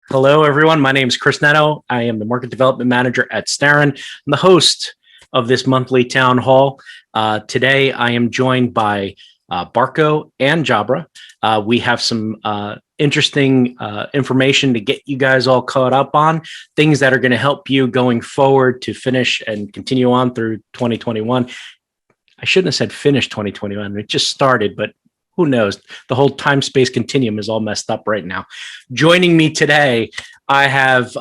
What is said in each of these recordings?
Hello, everyone. My name is Chris Neto. I am the Market Development Manager at Starin. I'm the host of this monthly town hall. Today, I am joined by Barco and Jabra. We have some interesting information to get you guys all caught up on, things that are going to help you going forward to finish and continue on through 2021. I shouldn't have said finish 2021. It just started, but who knows? The whole time-space continuum is all messed up right now. Joining me today, I have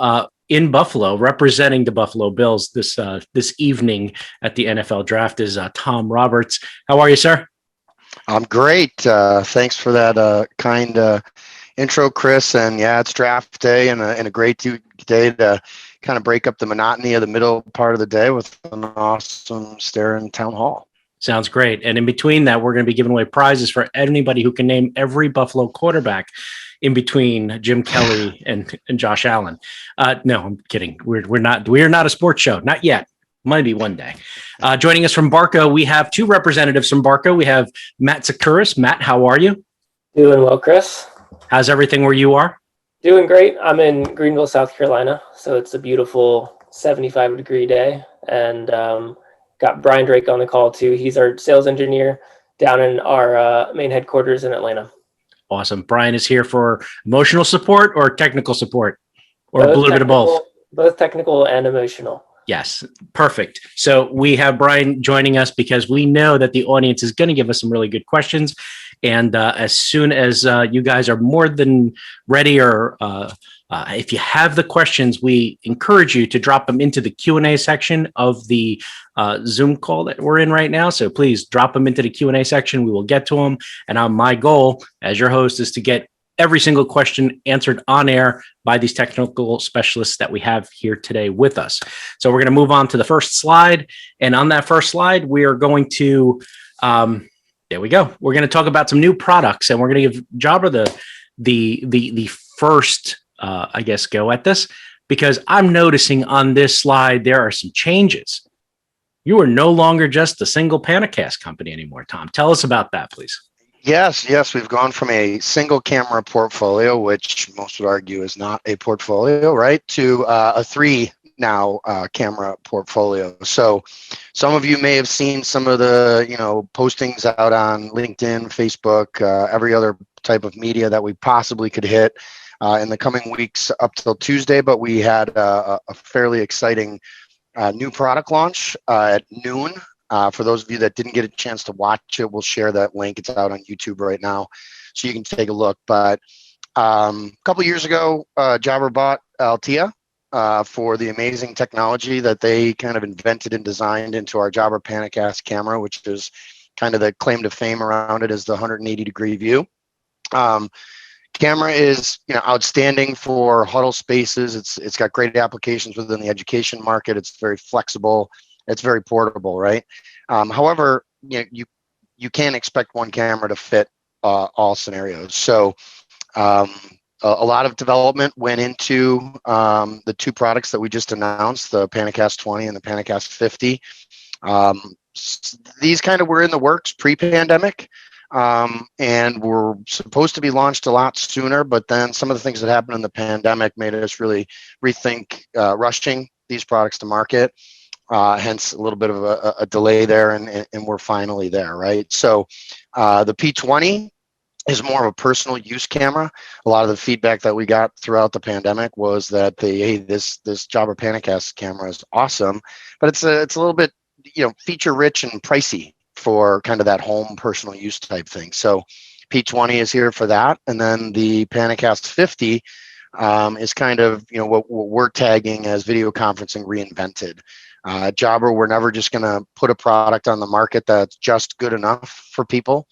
in Buffalo, representing the Buffalo Bills this evening at the NFL Draft is Tom Roberts. How are you, sir? I'm great. Thanks for that kind intro, Chris. And yeah, it's draft day and a great day to kind of break up the monotony of the middle part of the day with an awesome Starin Town Hall. Sounds great. And in between that, we're going to be giving away prizes for anybody who can name every Buffalo quarterback in between Jim Kelly and Josh Allen. No, I'm kidding. We are not a sports show. Not yet. Might be one day. Joining us from Barco, we have two representatives from Barco. We have Matt Sekuras. Matt, how are you? Doing well, Chris. How's everything where you are? Doing great. I'm in Greenville, South Carolina. So it's a beautiful 75-degree day. And got Brian Drake on the call too. He's our sales engineer down in our main headquarters in Atlanta. Awesome. Brian is here for emotional support or technical support, or a little bit of both. Both technical and emotional. Yes, perfect. So we have Brian joining us because we know that the audience is going to give us some really good questions. And as soon as you guys are more than ready, or if you have the questions, we encourage you to drop them into the Q&A section of the Zoom call that we're in right now. So please drop them into the Q&A section. We will get to them. And my goal as your host is to get every single question answered on air by these technical specialists that we have here today with us. So we're going to move on to the first slide. And on that first slide, we are going to, there we go. We're going to talk about some new products, and we're going to give Jabra the first, go at this, because I'm noticing on this slide, there are some changes. You are no longer just a single Panacast company anymore, Tom. Tell us about that, please. Yes. We've gone from a single camera portfolio, which most would argue is not a portfolio, right, to a three now camera portfolio. So some of you may have seen some of the, postings out on LinkedIn, Facebook, every other type of media that we possibly could hit in the coming weeks up till Tuesday. But we had a fairly exciting new product launch at noon. For those of you that didn't get a chance to watch it, we'll share that link. It's out on YouTube right now, so you can take a look. But a couple years ago, Jabra bought Altea for the amazing technology that they kind of invented and designed into our Jabra Panacast camera, which is kind of the claim to fame around it is the 180-degree view. Camera is outstanding for huddle spaces. It's got great applications within the education market. It's very flexible. It's very portable, right? However, you can't expect one camera to fit all scenarios. So a lot of development went into the two products that we just announced, the Panacast 20 and the Panacast 50. These kind of were in the works pre-pandemic, and were supposed to be launched a lot sooner, but then some of the things that happened in the pandemic made us really rethink rushing these products to market. Hence a little bit of a delay there, and we're finally there, right? So the P20 is more of a personal use camera. A lot of the feedback that we got throughout the pandemic was that this Jabra Panacast camera is awesome, but it's a little bit feature rich and pricey for kind of that home personal use type thing. So P20 is here for that, and then the Panacast 50 is kind of what we're tagging as video conferencing reinvented. Jabra, we're never just going to put a product on the market that's just good enough for people.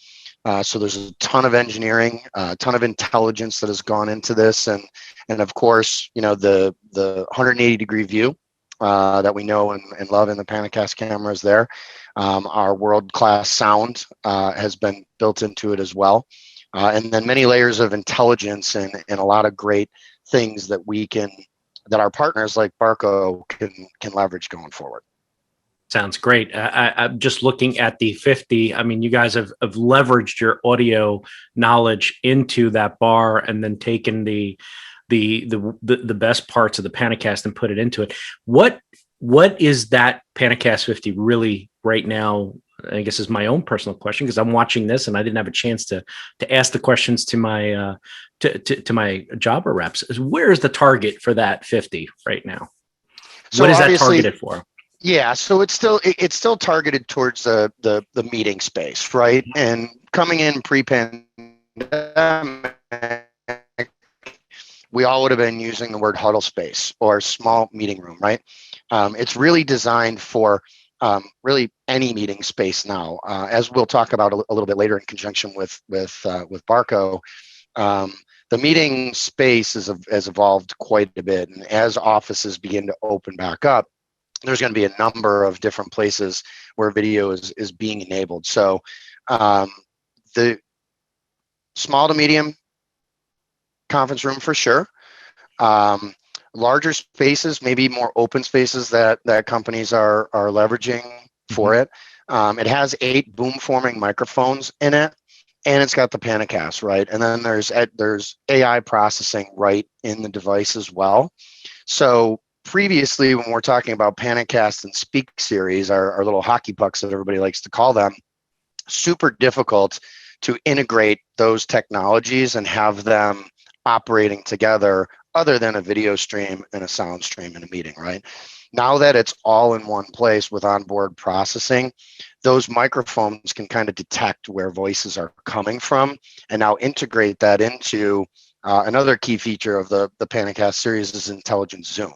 So there's a ton of engineering, a ton of intelligence that has gone into this, and of course, the 180-degree view that we know and love in the Panacast cameras there. Our world-class sound has been built into it as well, and then many layers of intelligence and a lot of great things that our partners like Barco can leverage going forward. Sounds great. I'm just looking at the 50. I mean, you guys have leveraged your audio knowledge into that bar and then taken the the best parts of the Panicast and put it into it. What is that Panicast 50 really right now? I guess is my own personal question, because I'm watching this and I didn't have a chance to ask the questions to my to my Jabra reps. Where is the target for that 50 right now? So what is that targeted for? Yeah, so it's still targeted towards the meeting space, right? And coming in pre-pandemic, we all would have been using the word huddle space or small meeting room, right? It's really designed for really any meeting space now. As we'll talk about a little bit later in conjunction with Barco, the meeting space has evolved quite a bit, and as offices begin to open back up, there's going to be a number of different places where video is being enabled. So the small to medium conference room for sure. Larger spaces, maybe more open spaces that companies are leveraging for it. It has 8 boom forming microphones in it, and it's got the Panicast, right? And then there's AI processing right in the device as well. So previously, when we're talking about Panicast and Speak series, our little hockey pucks that everybody likes to call them, super difficult to integrate those technologies and have them operating together other than a video stream and a sound stream in a meeting, right? Now that it's all in one place with onboard processing, those microphones can kind of detect where voices are coming from and now integrate that into another key feature of the Panicast series is intelligent zoom.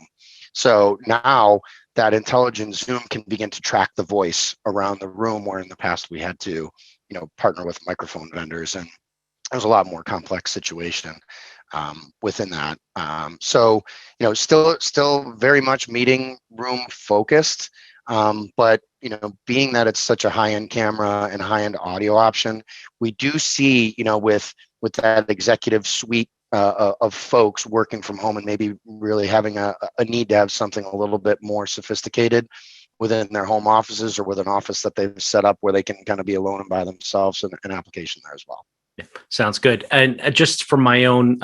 So now that intelligent zoom can begin to track the voice around the room, where in the past we had to, partner with microphone vendors, and it was a lot more complex situation within that. So, still very much meeting room focused, but being that it's such a high-end camera and high-end audio option, we do see, with that executive suite of folks working from home and maybe really having a need to have something a little bit more sophisticated within their home offices or with an office that they've set up where they can kind of be alone and by themselves, and an application there as well. Yeah, sounds good. And just from my own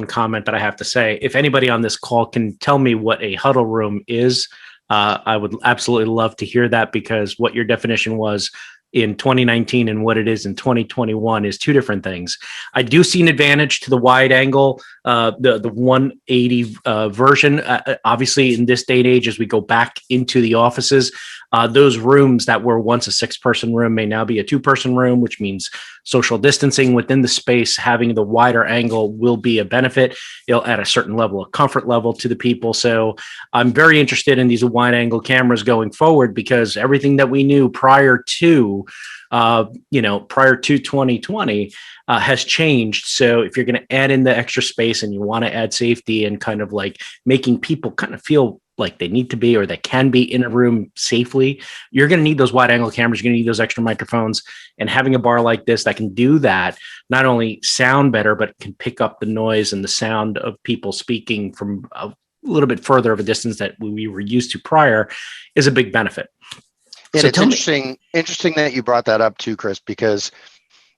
comment that I have to say, if anybody on this call can tell me what a huddle room is, I would absolutely love to hear that, because what your definition was in 2019 and what it is in 2021 is two different things. I do see an advantage to the wide angle, the 180 version. Obviously, in this day and age, as we go back into the offices, those rooms that were once a 6-person room may now be a 2-person room, which means social distancing within the space, having the wider angle will be a benefit. It'll add a certain level of comfort level to the people. So I'm very interested in these wide angle cameras going forward, because everything that we knew prior to 2020 has changed. So if you're going to add in the extra space and you want to add safety and kind of like making people kind of feel like they need to be or they can be in a room safely, you're going to need those wide angle cameras. You're going to need those extra microphones, and having a bar like this that can do that, not only sound better, but can pick up the noise and the sound of people speaking from a little bit further of a distance that we were used to prior, is a big benefit. And so it's interesting that you brought that up too, Chris, because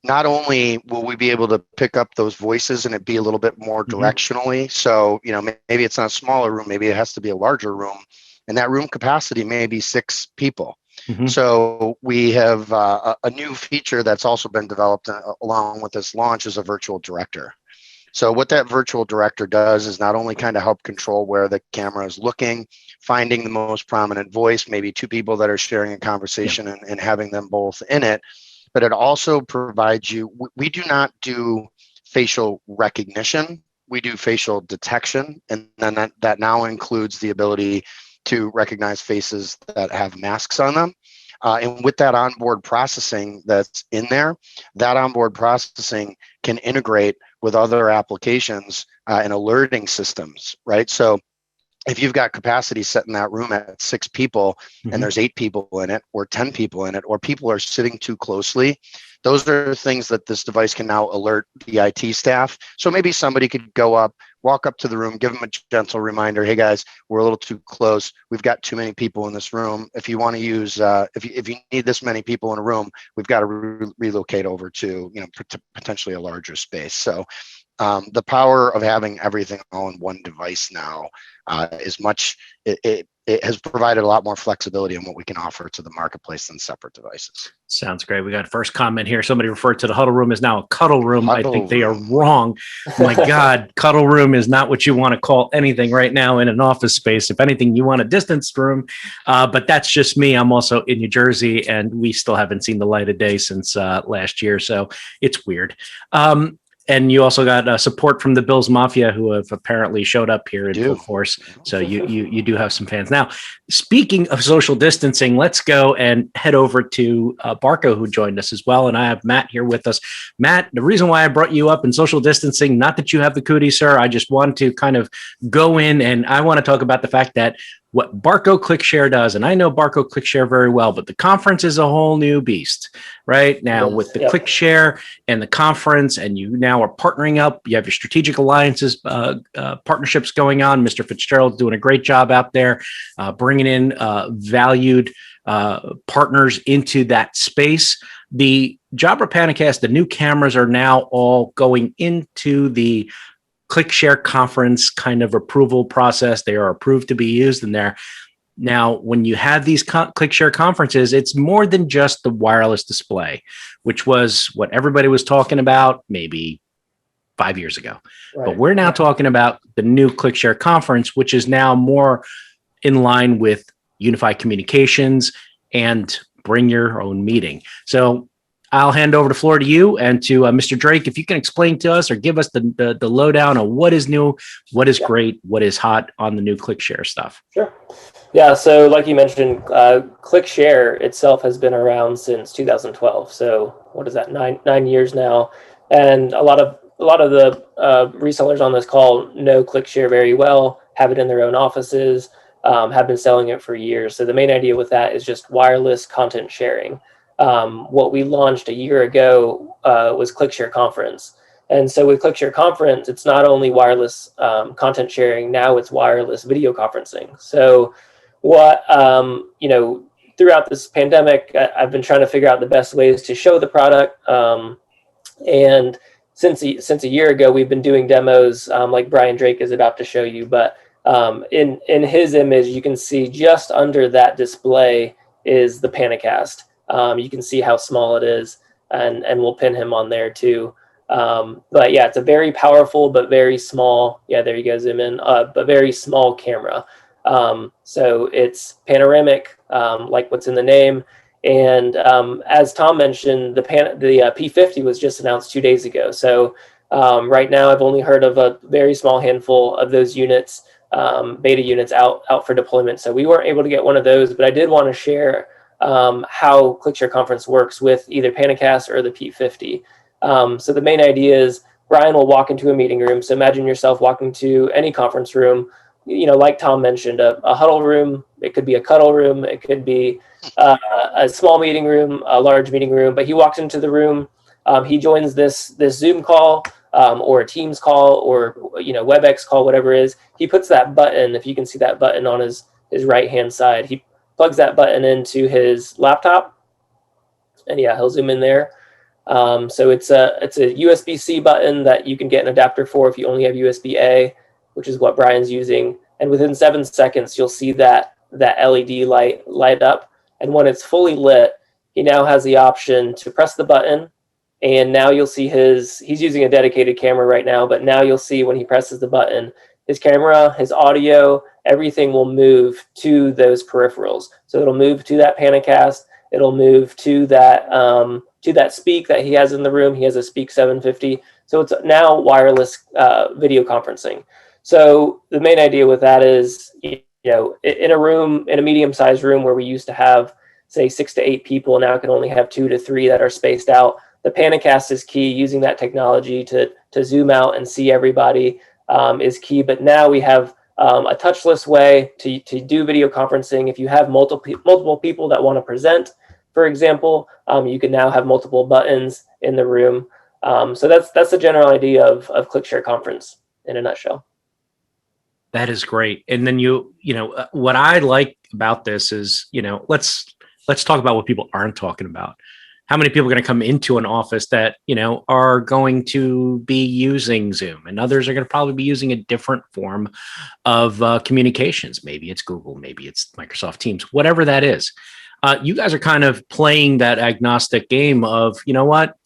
not only will we be able to pick up those voices and it be a little bit more directionally, so maybe it's not a smaller room, maybe it has to be a larger room, and that room capacity may be 6 people. So we have a new feature that's also been developed along with this launch, is a virtual director. So what that virtual director does is not only kind of help control where the camera is looking, finding the most prominent voice, maybe 2 people that are sharing a conversation, and having them both in it, but it also provides you, we do not do facial recognition, we do facial detection, and then that now includes the ability to recognize faces that have masks on them. And with that onboard processing that's in there, that onboard processing can integrate with other applications and alerting systems, right? So if you've got capacity set in that room at 6 people and there's 8 people in it, or 10 people in it, or people are sitting too closely, those are things that this device can now alert the IT staff. So maybe somebody could go up, walk up to the room, give them a gentle reminder, hey guys, we're a little too close. We've got too many people in this room. If you want to use, if you need this many people in a room, we've got to relocate over to, potentially a larger space. So the power of having everything all in one device now is much. It has provided a lot more flexibility in what we can offer to the marketplace than separate devices. Sounds great. We got a first comment here. Somebody referred to the huddle room as now a cuddle room. I think they are room. wrong. My God, cuddle room is not what you want to call anything right now in an office space. If anything, you want a distanced room. But that's just me. I'm also in New Jersey, and we still haven't seen the light of day since last year. So it's weird. And you also got support from the Bills Mafia, who have apparently showed up here in full force. So you do have some fans. Now, speaking of social distancing, let's go and head over to Barco, who joined us as well. And I have Matt here with us. Matt, the reason why I brought you up in social distancing, not that you have the cooties, sir. I just want to kind of go in and I want to talk about the fact that what Barco ClickShare does, and I know Barco ClickShare very well, but the conference is a whole new beast right now with the ClickShare and the conference, and you now are partnering up. You have your strategic alliances, partnerships going on. Mr. Fitzgerald's doing a great job out there, bringing in valued partners into that space. The Jabra Panicast, the new cameras are now all going into the ClickShare conference kind of approval process. They are approved to be used in there. Now, when you have these ClickShare conferences, it's more than just the wireless display, which was what everybody was talking about maybe 5 years ago. Right. But we're now talking about the new ClickShare conference, which is now more in line with unified communications and bring your own meeting. So I'll hand over the floor to you and to Mr. Drake. If you can explain to us or give us the lowdown on what is new, what is great, what is hot on the new ClickShare stuff. Sure. Yeah. So like you mentioned, ClickShare itself has been around since 2012. So what is that? Nine years now. And a lot of the resellers on this call know ClickShare very well, have it in their own offices, have been selling it for years. So the main idea with that is just wireless content sharing. What we launched a year ago was ClickShare Conference. And so with ClickShare Conference, it's not only wireless content sharing, now it's wireless video conferencing. So what, throughout this pandemic, I've been trying to figure out the best ways to show the product. And since a year ago, we've been doing demos like Brian Drake is about to show you. But in his image, you can see just under that display is the Panicast. You can see how small it is, and we'll pin him on there too. But yeah, it's a very powerful but very small. Yeah, there you go, zoom in. But very small camera. So it's panoramic, like what's in the name. And as Tom mentioned, the P50 was just announced 2 days ago. So right now, I've only heard of a very small handful of those units, beta units out for deployment. So we weren't able to get one of those, but I did want to share how ClickShare Conference works with either Panicast or the P50. So the main idea is Brian will walk into a meeting room. So imagine yourself walking to any conference room, like Tom mentioned, a huddle room. It could be a cuddle room. It could be a small meeting room, a large meeting room. But he walks into the room. He joins this Zoom call or a Teams call or WebEx call, whatever it is. He puts that button. If you can see that button on his right hand side, he plugs that button into his laptop, and yeah, he'll zoom in there. So it's a USB-C button that you can get an adapter for if you only have USB-A, which is what Brian's using. And within 7 seconds, you'll see that LED light up. And when it's fully lit, he now has the option to press the button. And now you'll see he's using a dedicated camera right now, but now you'll see when he presses the button, his camera, his audio, everything will move to those peripherals. So it'll move to that Panicast. It'll move to that Speak that he has in the room. He has a Speak 750. So it's now wireless video conferencing. So the main idea with that is, in a medium-sized room where we used to have, say, 6 to 8 people, now can only have 2 to 3 that are spaced out. The Panicast is key. Using that technology to zoom out and see everybody is key. But now we have a touchless way to do video conferencing. If you have multiple people that want to present, for example, you can now have multiple buttons in the room. So that's the general idea of ClickShare Conference in a nutshell. That is great. And then what I like about this is, let's talk about what people aren't talking about. how many people are going to come into an office that, are going to be using Zoom, and others are going to probably be using a different form of communications. Maybe it's Google, maybe it's Microsoft Teams, whatever that is. You guys are kind of playing that agnostic game of, what?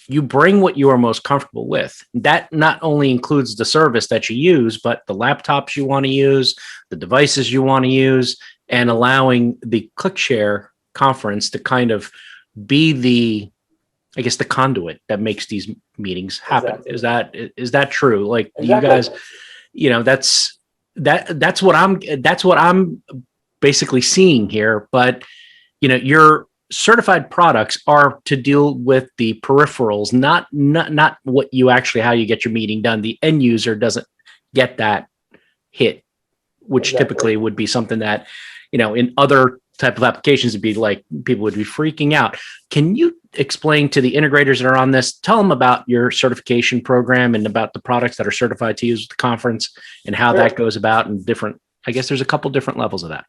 You bring what you are most comfortable with. That not only includes the service that you use, but the laptops you want to use, the devices you want to use, and allowing the ClickShare conference to kind of be the conduit that makes these meetings happen. Exactly. Is that true? Like, exactly. You guys, that's what I'm basically seeing here. But your certified products are to deal with the peripherals, not what you actually, how you get your meeting done. The end user doesn't get that hit, which typically would be something that, in other type of applications, it'd be like people would be freaking out. Can you explain to the integrators that are on this, tell them about your certification program and about the products that are certified to use at the conference and how that goes about, and different, I guess there's a couple different levels of that.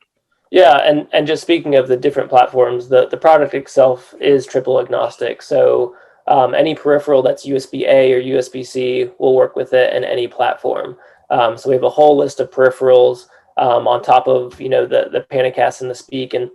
Yeah, and just speaking of the different platforms, the product itself is triple agnostic. So any peripheral that's USB-A or USB-C will work with it in any platform. So we have a whole list of peripherals on top of the Panicast and the Speak. And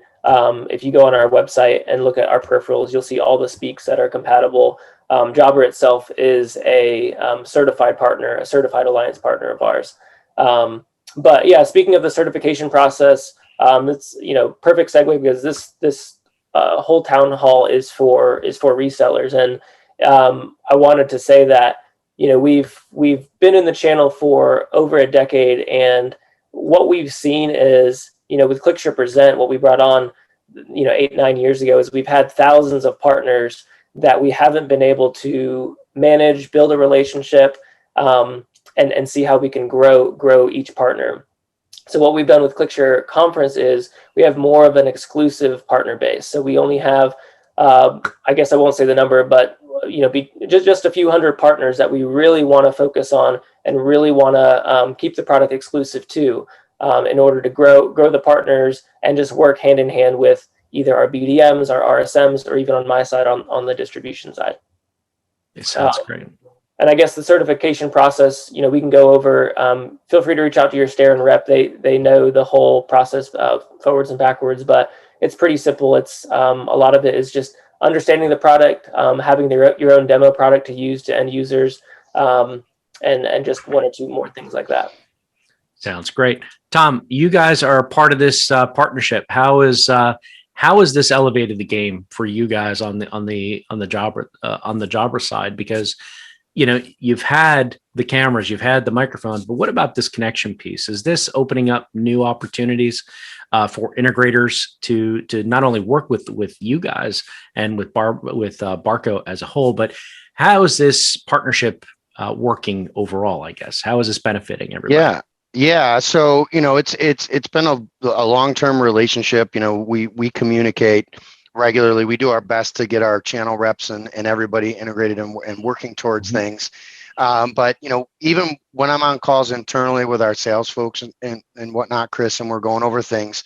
if you go on our website and look at our peripherals, you'll see all the Speaks that are compatible. Jabra itself is a certified partner, a certified alliance partner of ours. But yeah, speaking of the certification process, it's perfect segue, because this whole town hall is for resellers, and I wanted to say that we've been in the channel for over a decade, and what we've seen is with ClickShare Present, what we brought on 8-9 years ago, is we've had thousands of partners that we haven't been able to manage, build a relationship, and see how we can grow each partner. So what we've done with ClickShare Conference is we have more of an exclusive partner base. So we only have, I guess I won't say the number, but just a few hundred partners that we really want to focus on and really want to keep the product exclusive to, in order to grow the partners and just work hand in hand with either our BDMs, our RSMs, or even on my side on the distribution side. It sounds great. And I guess the certification process, we can go over. Feel free to reach out to your Starin rep. They know the whole process forwards and backwards, but it's pretty simple. It's a lot of it is just understanding the product, having your own demo product to use to end users, and just one or two more things like that. Sounds great. Tom, you guys are a part of this partnership. How has this elevated the game for you guys on the Jabra side? Because you've had the cameras, you've had the microphones, but what about this connection piece? Is this opening up new opportunities for integrators to not only work with you guys and with Barco as a whole, but how is this partnership working overall? I guess how is this benefiting everybody? Yeah. So it's been a long-term relationship. We communicate regularly. We do our best to get our channel reps and everybody integrated and working towards things. But even when I'm on calls internally with our sales folks and whatnot, Chris, and we're going over things,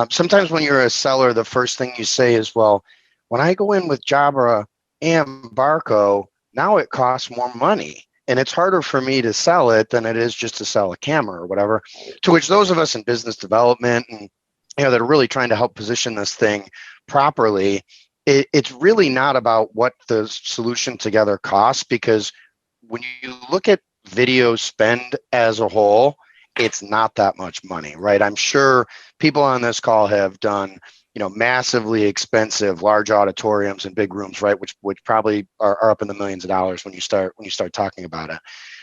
sometimes when you're a seller, the first thing you say is, well, when I go in with Jabra and Barco, now it costs more money. And it's harder for me to sell it than it is just to sell a camera or whatever. To which those of us in business development and that are really trying to help position this thing properly, it's really not about what the solution together costs, because when you look at video spend as a whole, it's not that much money, right? I'm sure people on this call have done massively expensive large auditoriums and big rooms, right? Which probably are up in the millions of dollars when you start talking about it.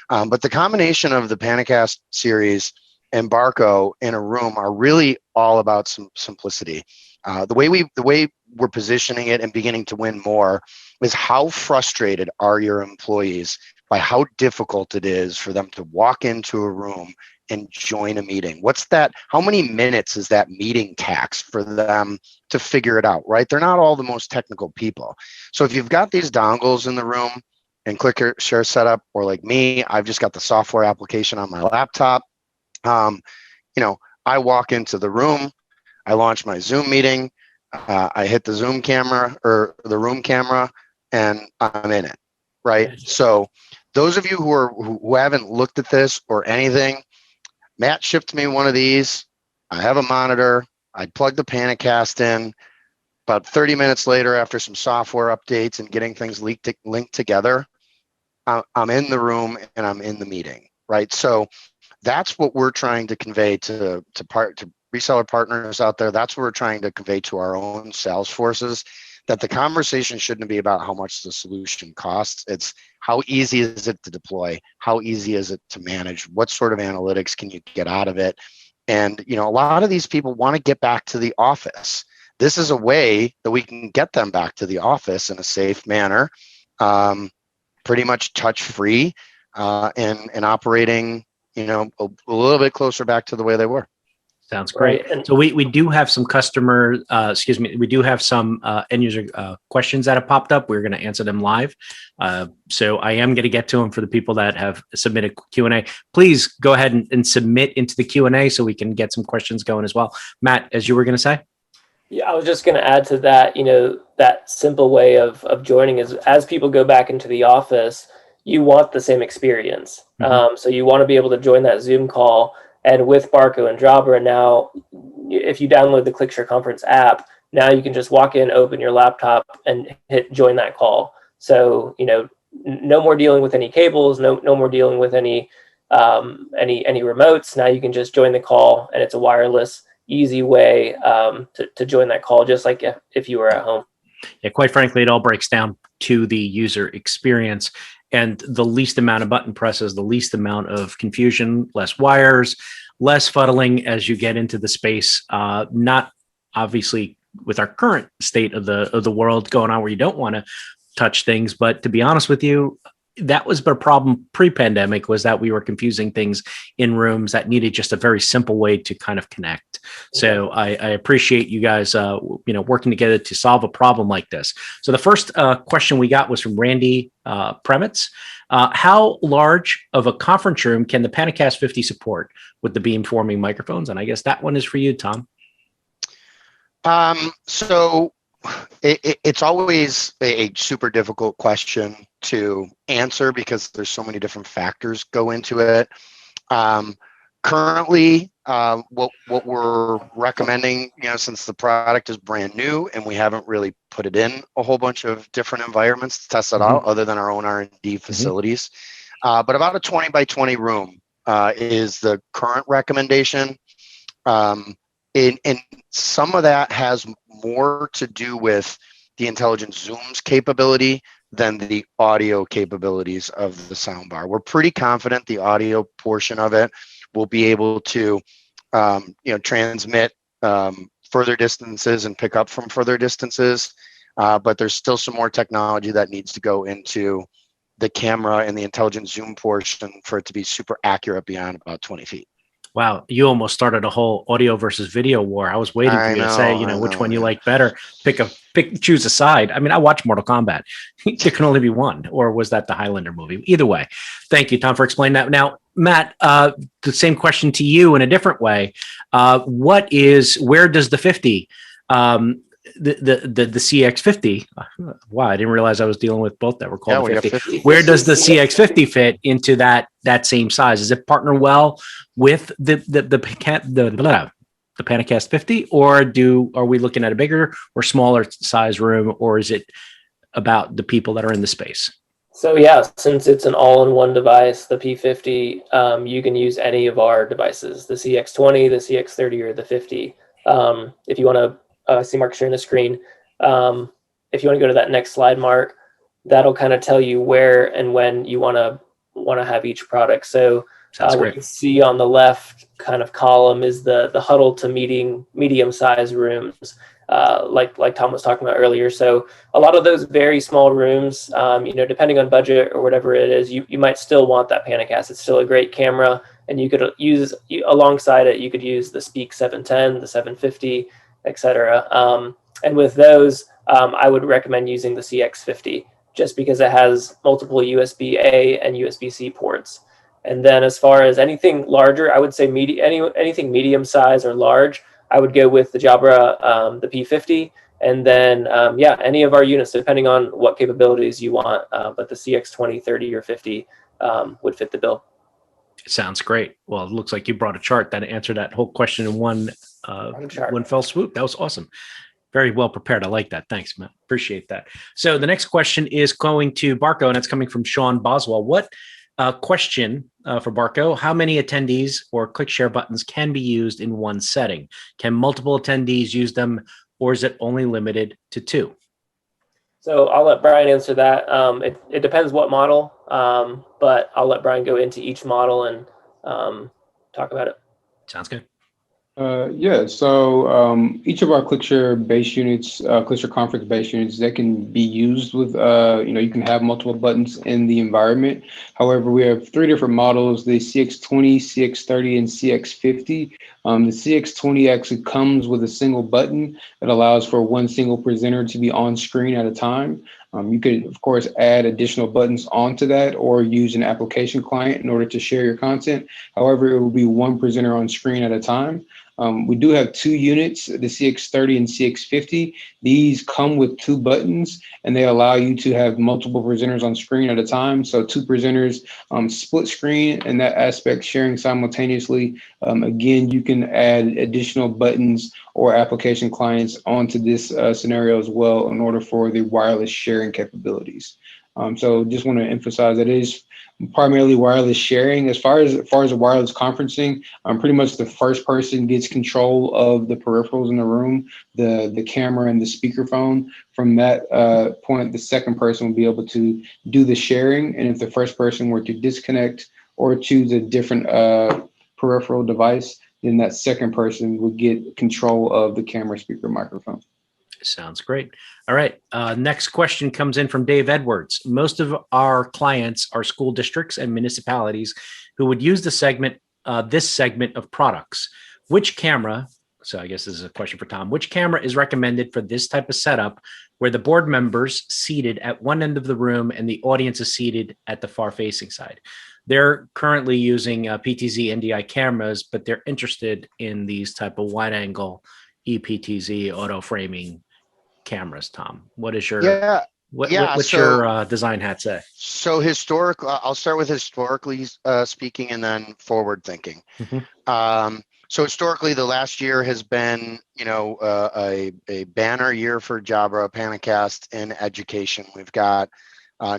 But the combination of the Panicast series and Barco in a room are really all about some simplicity. The way we're positioning it and beginning to win more is how frustrated are your employees by how difficult it is for them to walk into a room and join a meeting. How many minutes is that meeting tax for them to figure it out, right? They're not all the most technical people. So if you've got these dongles in the room and ClickShare setup, or like me, I've just got the software application on my laptop. I walk into the room, I launch my Zoom meeting, I hit the Zoom camera or the room camera, and I'm in it, right? So those of you who haven't looked at this or anything, Matt shipped me one of these. I have a monitor. I plug the Panicast in. About 30 minutes later, after some software updates and getting things linked together, I'm in the room and I'm in the meeting, right? So that's what we're trying to convey to reseller partners out there. That's what we're trying to convey to our own sales forces, that the conversation shouldn't be about how much the solution costs. It's how easy is it to deploy? How easy is it to manage? What sort of analytics can you get out of it? And, a lot of these people want to get back to the office. This is a way that we can get them back to the office in a safe manner, pretty much touch-free, and operating, a little bit closer back to the way they were. Sounds great. Right. So we do have some we do have some end user questions that have popped up. We're going to answer them live. So I am going to get to them for the people that have submitted Q&A. Please go ahead and submit into the Q&A so we can get some questions going as well. Matt, as you were going to say? Yeah, I was just going to add to that, that simple way of joining is, as people go back into the office, you want the same experience. Mm-hmm. So you want to be able to join that Zoom call. And with Barco and Jabra now, if you download the ClickShare Conference app, now you can just walk in, open your laptop, and hit join that call. So, no more dealing with any cables, no more dealing with any remotes. Now you can just join the call, and it's a wireless, easy way to join that call, just like if you were at home. Yeah, quite frankly, it all breaks down to the user experience. And the least amount of button presses, the least amount of confusion, less wires, less fuddling as you get into the space. Not obviously with our current state of the world going on where you don't want to touch things. But to be honest with you, that was a problem pre-pandemic, was that we were confusing things in rooms that needed just a very simple way to kind of connect. So I appreciate you guys, working together to solve a problem like this. So the first question we got was from Randy Premitz. How large of a conference room can the Panicast 50 support with the beamforming microphones? And I guess that one is for you, Tom. So it's always a super difficult question to answer because there's so many different factors go into it. Currently, what we're recommending, since the product is brand new and we haven't really put it in a whole bunch of different environments to test it out, other than our own R&D facilities, but about a 20 by 20 room is the current recommendation. And some of that has more to do with the Intelligent Zoom's capability than the audio capabilities of the soundbar. We're pretty confident the audio portion of it will be able to, transmit further distances and pick up from further distances. But there's still some more technology that needs to go into the camera and the Intelligent Zoom portion for it to be super accurate beyond about 20 feet. Wow, you almost started a whole audio versus video war. I was waiting for you to say, which one you like better. Choose a side. I mean, I watched Mortal Kombat. There can only be one. Or was that the Highlander movie? Either way. Thank you, Tom, for explaining that. Now, Matt, the same question to you in a different way. Where does the 50, the CX50? Wow, I didn't realize I was dealing with both that were called 50. Where does the CX50 fit into that same size? Does it partner well with the Panicast 50, or are we looking at a bigger or smaller size room, or is it about the people that are in the space? So yeah, since it's an all-in-one device, the P50, you can use any of our devices, the CX20, the CX30, or the 50. If you want to see Mark sharing the screen, if you want to go to that next slide, Mark, that'll kind of tell you where and when you want to have each product. So what you see on the left kind of column is the huddle to medium size rooms, like Tom was talking about earlier. So a lot of those very small rooms, depending on budget or whatever it is, you might still want that Panicast. It's still a great camera, and you could use alongside it. You could use the Speak 710, the 750, etc. And with those, I would recommend using the CX50 just because it has multiple USB-A and USB-C ports. And then as far as anything larger, I would say anything medium size or large, I would go with the Jabra, the P50, and then any of our units, depending on what capabilities you want. But the CX20, 30, or 50 would fit the bill. Sounds great. Well, it looks like you brought a chart that answered that whole question in one fell swoop. That was awesome. Very well prepared. I like that. Thanks, Matt. Appreciate that. So the next question is going to Barco, and it's coming from Sean Boswell. What question for Barco? How many attendees or click share buttons can be used in one setting? Can multiple attendees use them, or is it only limited to 2? So I'll let Brian answer that. It depends what model, but I'll let Brian go into each model and talk about it. Sounds good. So each of our ClickShare base units, ClickShare conference base units, that can be used with, you can have multiple buttons in the environment. However, we have 3 different models, the CX20, CX30, and CX50. The CX20 actually comes with a single button that allows for one single presenter to be on screen at a time. You could, of course, add additional buttons onto that or use an application client in order to share your content. However, it will be one presenter on screen at a time. We do have 2 units, the CX30 and CX50. These come with 2 buttons, and they allow you to have multiple presenters on screen at a time. So 2 presenters, split screen in that aspect, sharing simultaneously. Again, you can add additional buttons or application clients onto this scenario as well in order for the wireless sharing capabilities. So just want to emphasize that it is primarily wireless sharing. As far as the wireless conferencing, pretty much the first person gets control of the peripherals in the room, the camera and the speakerphone. From that point, the second person will be able to do the sharing. And if the first person were to disconnect or choose a different peripheral device, then that second person would get control of the camera, speaker, microphone. Sounds great. All right. Next question comes in from Dave Edwards. Most of our clients are school districts and municipalities who would use this segment of products. Which camera, so I guess this is a question for Tom, which camera is recommended for this type of setup where the board members seated at one end of the room and the audience is seated at the far facing side? They're currently using PTZ NDI cameras, but they're interested in these type of wide angle EPTZ auto framing cameras. Tom, what is your what's your design hat say? So historically, I'll start with historically speaking and then forward thinking. Mm-hmm. So historically, the last year has been, a banner year for Jabra, Panicast in education. We've got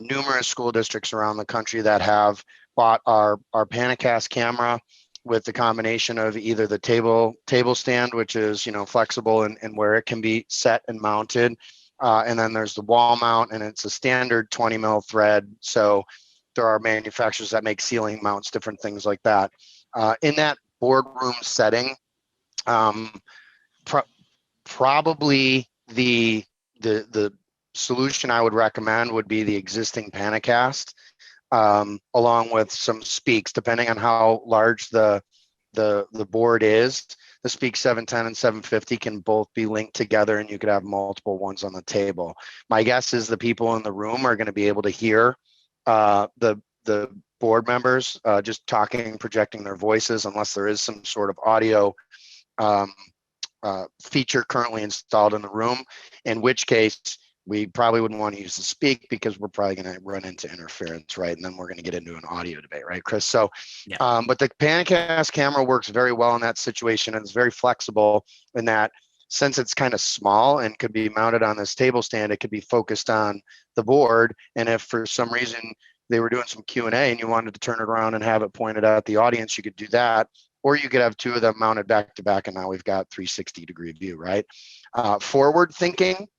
numerous school districts around the country that have bought our Panicast camera with the combination of either the table stand, which is flexible and where it can be set and mounted, and then there's the wall mount, and it's a standard 20 mil thread. So there are manufacturers that make ceiling mounts, different things like that. In that boardroom setting, probably the solution I would recommend would be the existing Panicast. Along with some Speaks, depending on how large the board is. The Speak 710 and 750 can both be linked together, and you could have multiple ones on the table. My guess is the people in the room are going to be able to hear the board members just talking, projecting their voices, unless there is some sort of audio feature currently installed in the room, in which case we probably wouldn't want to use the Speak because we're probably going to run into interference, right? And then we're going to get into an audio debate, right, Chris? So, yeah. But the Panicast camera works very well in that situation, and it's very flexible in that since it's kind of small and could be mounted on this table stand, it could be focused on the board. And if for some reason they were doing some Q&A and you wanted to turn it around and have it pointed at the audience, you could do that. Or you could have 2 of them mounted back to back, and now we've got 360-degree view, right? Forward thinking.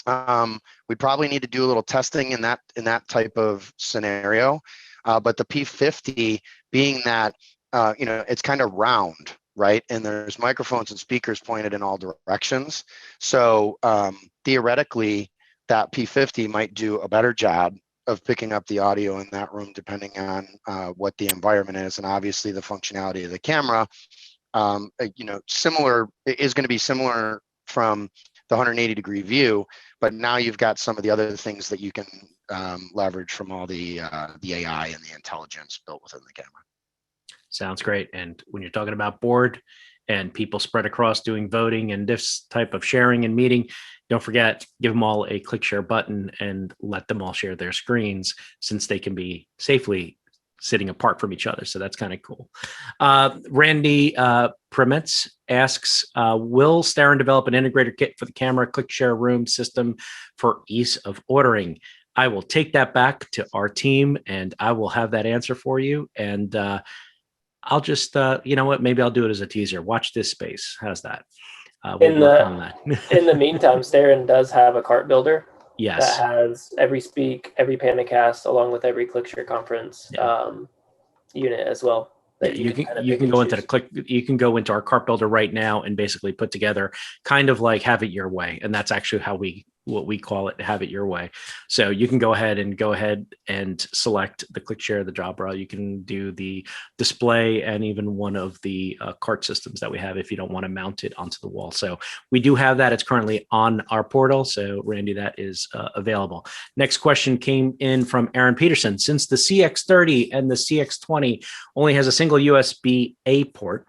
We probably need to do a little testing in that type of scenario, but the P50 being that it's kind of round, right? And there's microphones and speakers pointed in all directions. So theoretically, that P50 might do a better job of picking up the audio in that room, depending on what the environment is, and obviously the functionality of the camera. Similar is going to be similar from the 180-degree view, but now you've got some of the other things that you can leverage from all the AI and the intelligence built within the camera. Sounds great. And when you're talking about board and people spread across doing voting and this type of sharing and meeting, don't forget, give them all a click share button and let them all share their screens, since they can be safely sitting apart from each other. So that's kind of cool. Randy Premetz asks, will Starin develop an integrator kit for the camera click share room system for ease of ordering? I will take that back to our team and I will have that answer for you. And I'll just, you know what, maybe I'll do it as a teaser. Watch this space. How's that? We'll work on that. In the meantime, Starin does have a cart builder. Yes. That has every speak, every Pandacast, along with every ClickShare conference unit as well. Yeah, you can go into our cart builder right now and basically put together kind of like have it your way. And that's actually what we call it, have it your way. So you can go ahead and select the ClickShare, the Jabra. You can do the display and even one of the cart systems that we have if you don't want to mount it onto the wall. So we do have that. It's currently on our portal. So Randy, that is available. Next question came in from Aaron Peterson. Since the CX30 and the CX20 only has a single USB-A port,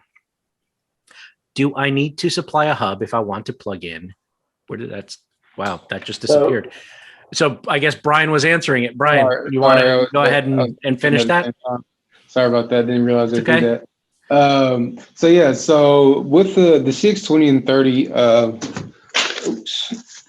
do I need to supply a hub if I want to plug in? Wow, that just disappeared. So I guess Brian was answering it. Brian, you want to go ahead and finish that? Sorry about that. Didn't realize I did that. So with the CX20 and 30,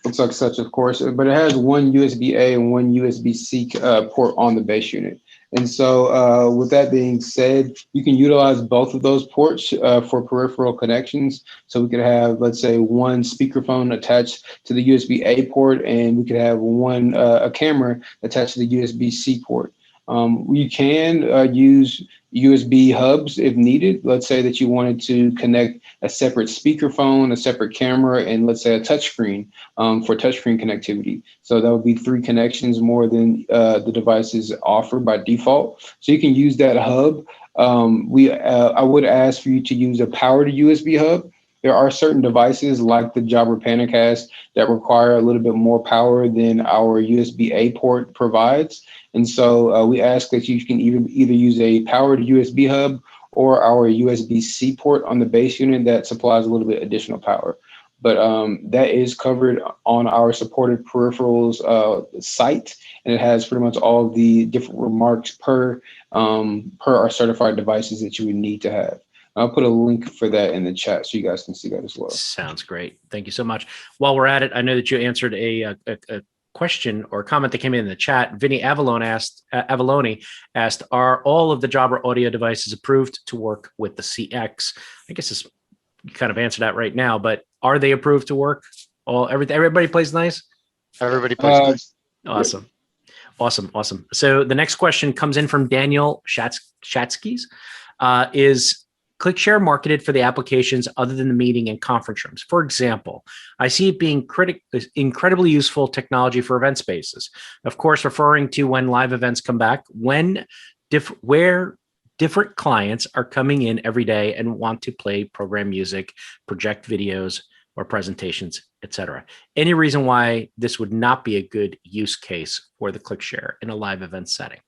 looks like such, of course, but it has one USB-A and one USB-C port on the base unit. And so with that being said, you can utilize both of those ports for peripheral connections. So we could have, let's say, one speakerphone attached to the USB-A port, and we could have a camera attached to the USB-C port. You can use USB hubs if needed. Let's say that you wanted to connect a separate speakerphone, a separate camera, and let's say a touchscreen for touchscreen connectivity. So that would be 3 connections more than the devices offer by default. So you can use that hub. I would ask for you to use a powered USB hub. There are certain devices like the Jabra Pandacast that require a little bit more power than our USB-A port provides. And so we ask that you can either use a powered USB hub or our USB-C port on the base unit that supplies a little bit additional power. But that is covered on our supported peripherals site, and it has pretty much all the different remarks per our certified devices that you would need to have. I'll put a link for that in the chat so you guys can see that as well. Sounds great. Thank you so much. While we're at it, I know that you answered a question or comment that came in the chat. Vinny Avalone asked, are all of the Jabra audio devices approved to work with the CX? I guess you kind of answered that right now, but are they approved to work? Everybody plays nice? Everybody plays nice. Awesome. So the next question comes in from Daniel Shatskis. Is ClickShare marketed for the applications other than the meeting and conference rooms? For example, I see it being incredibly useful technology for event spaces. Of course, referring to when live events come back, where different clients are coming in every day and want to play program music, project videos or presentations, etc. Any reason why this would not be a good use case for the ClickShare in a live event setting?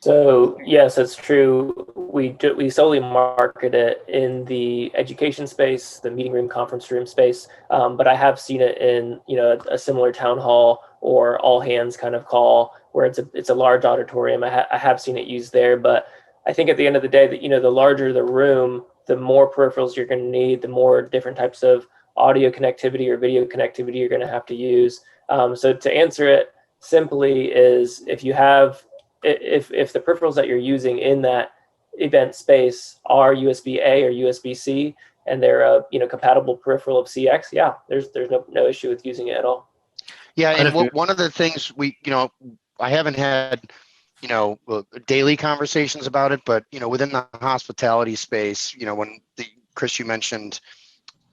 So yes, that's true. We solely market it in the education space, the meeting room, conference room space. But I have seen it in a similar town hall or all hands kind of call where it's a large auditorium. I have seen it used there. But I think at the end of the day, that the larger the room, the more peripherals you're going to need, the more different types of audio connectivity or video connectivity you're going to have to use. So to answer it simply is if the peripherals that you're using in that event space are USB-A or USB-C and they're a compatible peripheral of CX, yeah, there's no issue with using it at all. Yeah, and one of the things I haven't had daily conversations about it, but within the hospitality space, when Chris, you mentioned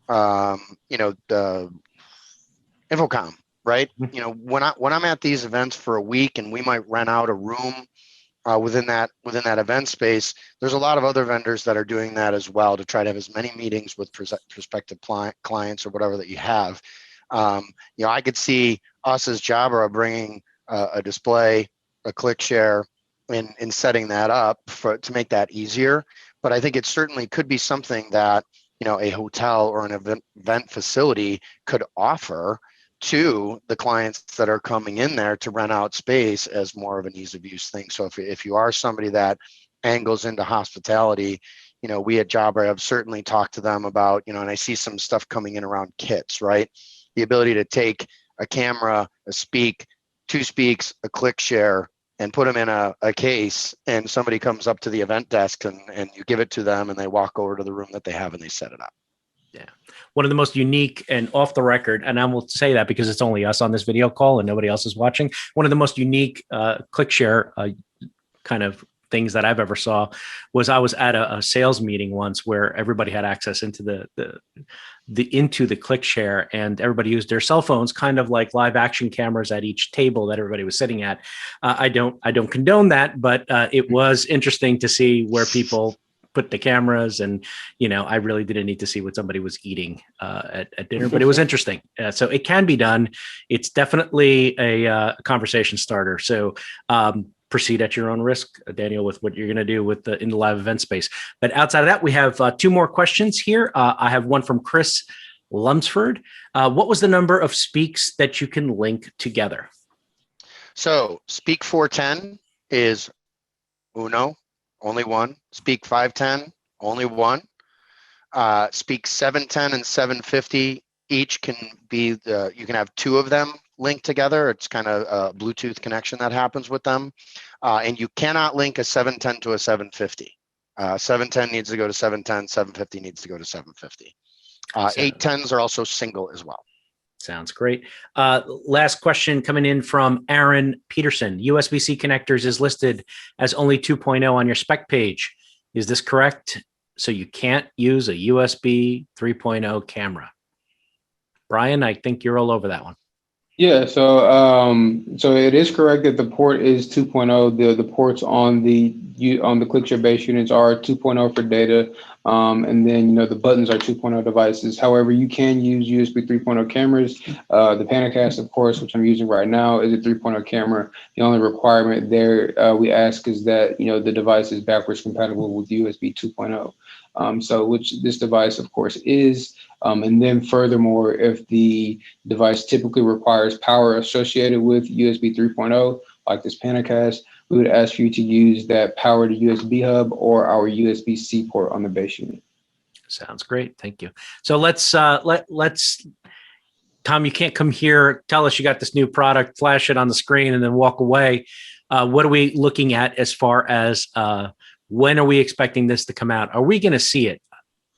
the Infocom, right? When I'm at these events for a week and we might rent out a room within that event space, there's a lot of other vendors that are doing that as well to try to have as many meetings with prospective clients or whatever that you have. I could see us as Jabra bringing a display, a ClickShare, in setting that up to make that easier. But I think it certainly could be something that a hotel or an event facility could offer to the clients that are coming in there to rent out space as more of an ease of use thing. So if you are somebody that angles into hospitality, we at Jabra have certainly talked to them about, and I see some stuff coming in around kits, right? The ability to take a camera, a speak, two speaks, a click share, and put them in a case, and somebody comes up to the event desk and you give it to them and they walk over to the room that they have and they set it up. Yeah. One of the most unique and off the record, and I will say that because it's only us on this video call and nobody else is watching, one of the most unique click share kind of things that I've ever saw was I was at a sales meeting once where everybody had access into the click share, and everybody used their cell phones, kind of like live action cameras at each table that everybody was sitting at. I don't condone that, but it was interesting to see where people put the cameras, and I really didn't need to see what somebody was eating at dinner, but it was interesting. So it can be done. It's definitely a conversation starter. So proceed at your own risk, Daniel, with what you're going to do with in the live event space. But outside of that, we have two more questions here. I have one from Chris Lumsford. What was the number of speaks that you can link together? So Speak 410 is uno, only one. Speak 510, only one. Speak 710 and 750 each can be you can have two of them linked together. It's kind of a Bluetooth connection that happens with them. And you cannot link a 710 to a 750. 710 needs to go to 710, 750 needs to go to 750. 810s are also single as well. Sounds great. Last question coming in from Aaron Peterson. USB-C connectors is listed as only 2.0 on your spec page. Is this correct? So you can't use a USB 3.0 camera. Brian, I think you're all over that one. Yeah, so it is correct that the port is 2.0. The ports on the ClickShare base units are 2.0 for data, and then the buttons are 2.0 devices. However, you can use USB 3.0 cameras. The Panacast, of course, which I'm using right now, is a 3.0 camera. The only requirement there we ask is that the device is backwards compatible with USB 2.0. So which this device, of course, is. And then furthermore, if the device typically requires power associated with USB 3.0, like this Panacast, we would ask you to use that powered USB hub or our USB-C port on the base unit. Sounds great. Thank you. So let's Tom, you can't come here, tell us you got this new product, flash it on the screen, and then walk away. What are we looking at as far as when are we expecting this to come out? Are we going to see it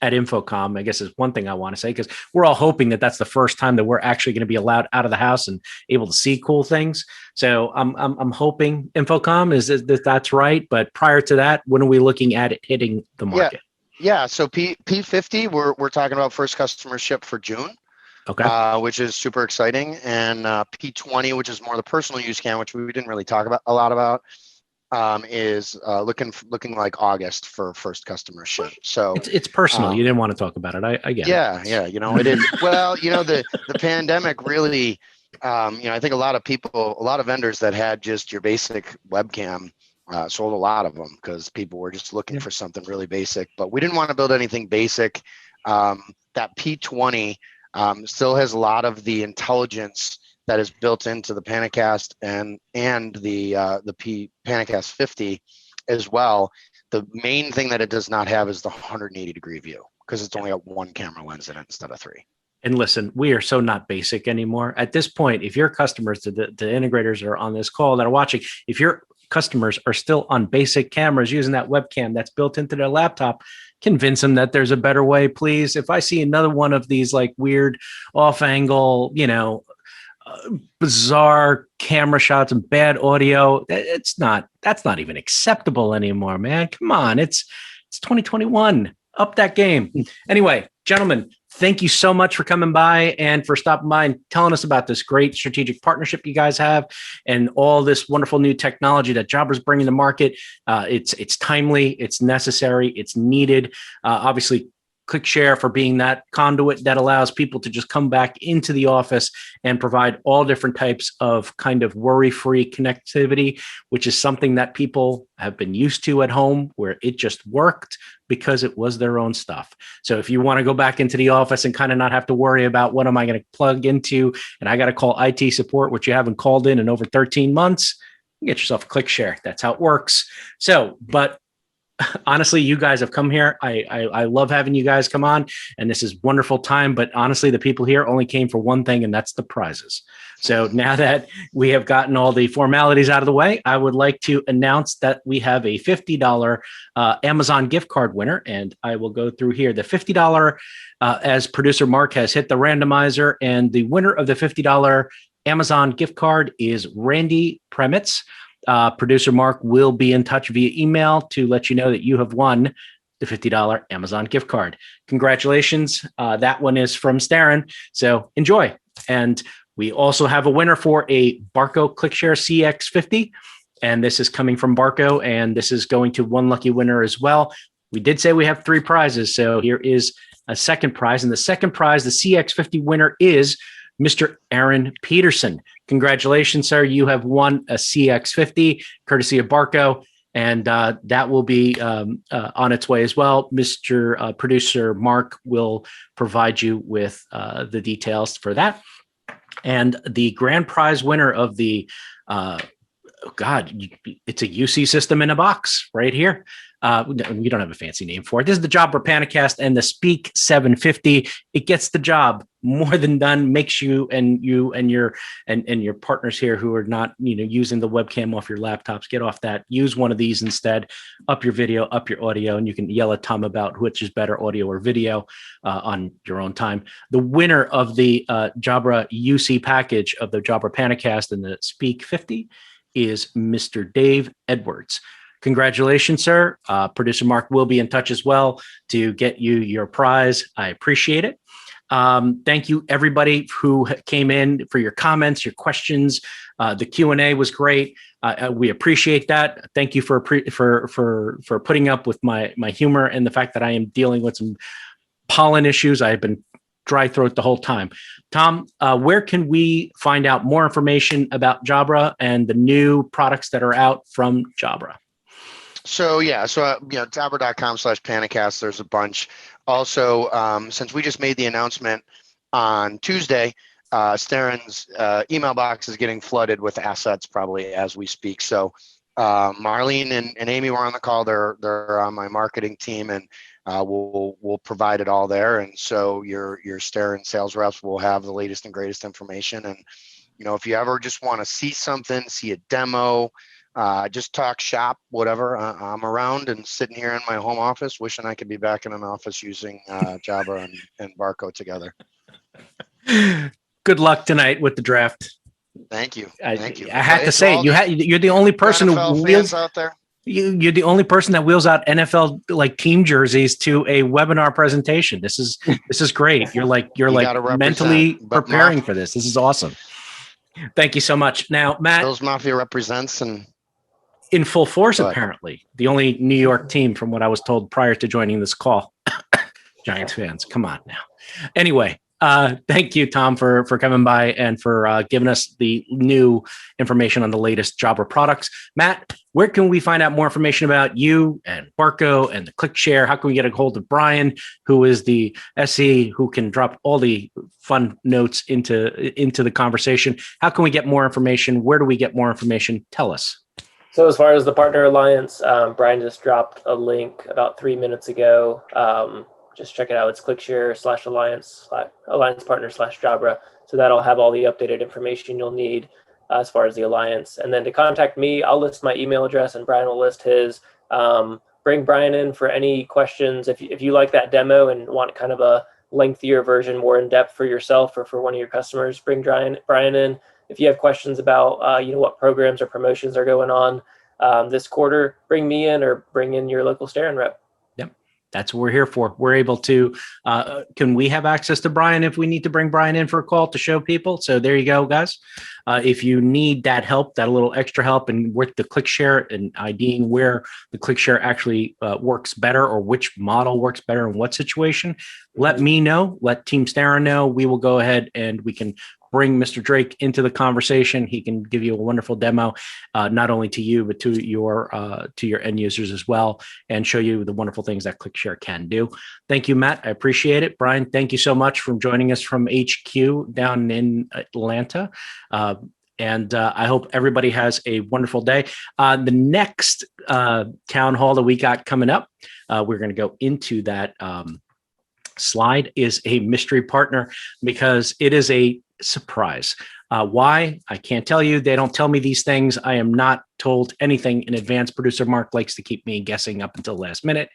at InfoComm? I guess is one thing I want to say, because we're all hoping that that's the first time that we're actually going to be allowed out of the house and able to see cool things. So I'm hoping InfoComm is that's right. But prior to that, when are we looking at it hitting the market? Yeah. So P50, we're talking about first customer ship for June. Okay. Which is super exciting. And P20, which is more the personal use cam, which we didn't really talk about a lot about, is looking like August for first customer ship. So it's personal. You didn't want to talk about it. I get it. Yeah. It is. Well, the pandemic really, I think a lot of vendors that had just your basic webcam sold a lot of them because people were just looking for something really basic. But we didn't want to build anything basic. That P20 still has a lot of the intelligence that is built into the Panacast and the Panacast 50 as well. The main thing that it does not have is the 180-degree view, because it's only got one camera lens in it instead of three. And listen, we are so not basic anymore. At this point, if your customers, the integrators that are on this call that are watching, if your customers are still on basic cameras using that webcam that's built into their laptop, convince them that there's a better way, please. If I see another one of these like weird off-angle, bizarre camera shots and bad audio, that's not even acceptable anymore, man. Come on, it's 2021. Up that game. Anyway, gentlemen, thank you so much for coming by and for stopping by and telling us about this great strategic partnership you guys have and all this wonderful new technology that Jabra's bringing to market. It's timely, it's necessary, it's needed. Obviously, ClickShare for being that conduit that allows people to just come back into the office and provide all different types of kind of worry-free connectivity, which is something that people have been used to at home, where it just worked because it was their own stuff. So if you want to go back into the office and kind of not have to worry about what am I going to plug into, and I got to call IT support, which you haven't called in over 13 months, get yourself a ClickShare. That's how it works. So, but honestly, you guys have come here. I love having you guys come on, and this is wonderful time. But honestly, the people here only came for one thing, and that's the prizes. So now that we have gotten all the formalities out of the way, I would like to announce that we have a $50 Amazon gift card winner, and I will go through here. The $50, as producer Mark has hit the randomizer, and the winner of the $50 Amazon gift card is Randy Premitz. Producer Mark will be in touch via email to let you know that you have won the $50 Amazon gift card. Congratulations. That one is from Starin. So enjoy. And we also have a winner for a Barco ClickShare CX50. And this is coming from Barco, and this is going to one lucky winner as well. We did say we have 3 prizes. So here is a second prize. And the second prize, the CX50 winner, is Mr. Aaron Peterson. Congratulations, sir. You have won a CX50 courtesy of Barco, and that will be on its way as well. Mr. Producer Mark will provide you with the details for that. And the grand prize winner of the, it's a UC system in a box right here. We don't have a fancy name for it. This is the Jabra Panicast and the Speak 750. It gets the job more than done. Makes you and your partners here who are not using the webcam off your laptops, get off that. Use one of these instead. Up your video, up your audio, and you can yell at Tom about which is better, audio or video, on your own time. The winner of the Jabra UC package of the Jabra Panicast and the Speak 50 is Mr. Dave Edwards. Congratulations, sir. Producer Mark will be in touch as well to get you your prize. I appreciate it. Thank you, everybody who came in for your comments, your questions. The Q&A was great. We appreciate that. Thank you for putting up with my humor and the fact that I am dealing with some pollen issues. I've been dry throat the whole time. Tom, where can we find out more information about Jabra and the new products that are out from Jabra? So Jabra.com/Panicast, there's a bunch. Also, since we just made the announcement on Tuesday, Starin's email box is getting flooded with assets probably as we speak. So Marlene and Amy were on the call. They're on my marketing team, and we'll provide it all there. And so your Starin sales reps will have the latest and greatest information. And if you ever just want to see something, see a demo, just talk shop, whatever. I'm around and sitting here in my home office, wishing I could be back in an office using Jabra and Barco together. Good luck tonight with the draft. Thank you. Thank you. I had to say, you're the only person who wheels out there. You're the only person that wheels out NFL team jerseys to a webinar presentation. This is great. You're mentally preparing for this. This is awesome. Thank you so much. Now, Matt, Bills Mafia represents and in full force, apparently. The only New York team, from what I was told prior to joining this call. Giants fans, come on now. Anyway, thank you, Tom, for coming by and for giving us the new information on the latest Jabra products. Matt, where can we find out more information about you and Barco and the ClickShare? How can we get a hold of Brian, who is the SE who can drop all the fun notes into the conversation? How can we get more information? Where do we get more information? Tell us. So as far as the partner alliance, Brian just dropped a link about 3 minutes ago. Just check it out. It's ClickShare/alliance partner/Jabra. So that'll have all the updated information you'll need as far as the alliance. And then to contact me, I'll list my email address and Brian will list his. Bring Brian in for any questions. If you like that demo and want kind of a lengthier version, more in depth for yourself or for one of your customers, bring Brian in. If you have questions about what programs or promotions are going on this quarter, bring me in or bring in your local Starin rep. That's what we're here for. We're able to, can we have access to Brian if we need to bring Brian in for a call to show people? So there you go, guys. If you need that help, that a little extra help and with the ClickShare and IDing where the ClickShare actually works better or which model works better in what situation, let me know, let Team Starin know. We will go ahead and we can bring Mr. Drake into the conversation. He can give you a wonderful demo, not only to you, but to your end users as well, and show you the wonderful things that ClickShare can do. Thank you, Matt. I appreciate it. Brian, thank you so much for joining us from HQ down in Atlanta. And I hope everybody has a wonderful day. The next town hall that we got coming up, we're going to go into that slide, is a mystery partner because it is a surprise. Why? I can't tell you. They don't tell me these things. I am not told anything in advance. Producer Mark likes to keep me guessing up until the last minute.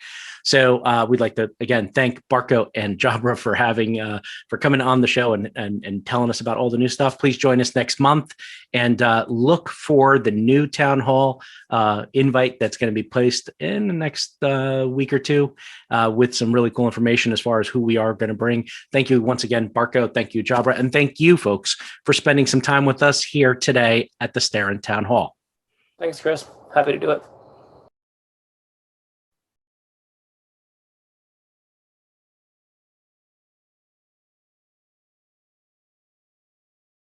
So we'd like to, again, thank Barco and Jabra for having, for coming on the show and telling us about all the new stuff. Please join us next month and look for the new town hall invite that's going to be placed in the next week or two with some really cool information as far as who we are going to bring. Thank you once again, Barco. Thank you, Jabra. And thank you folks for spending some time with us here today at the Starin Town Hall. Thanks, Chris. Happy to do it.